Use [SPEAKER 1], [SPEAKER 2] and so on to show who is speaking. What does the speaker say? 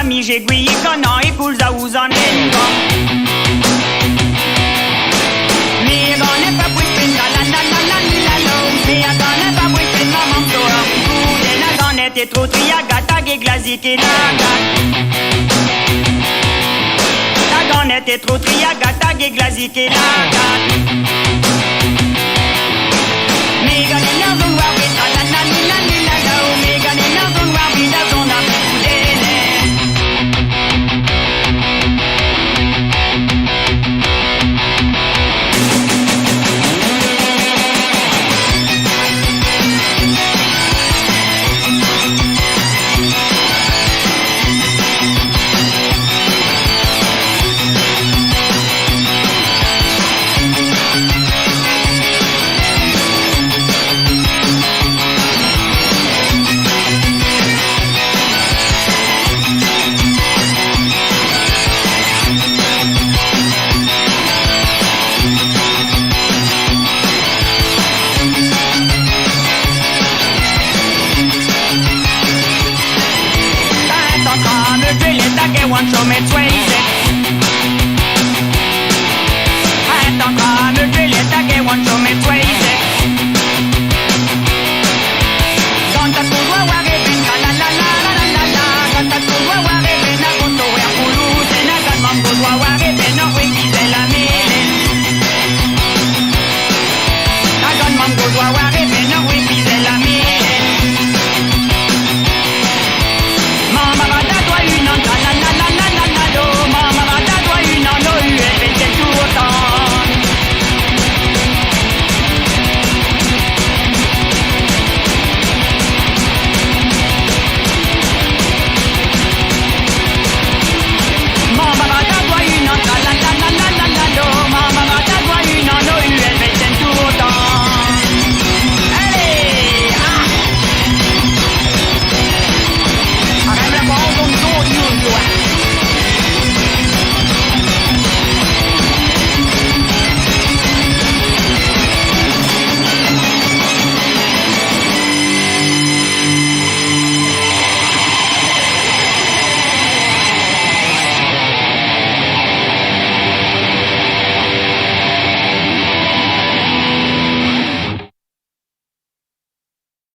[SPEAKER 1] ami, j'ai gouillé connant et cool za vous en est comme. Me gonna pas push la la la la la la la. Me gonna pas push maman toi. Vigoudenn a gonna t'es trop tria gata ge glazi ke la gata. La gonna t'es trop tria gata ge glazi ke la gata. Me gonna never worry la la la la la la. Me gonna never worry da zona Vigoudenn. Want to me crazy.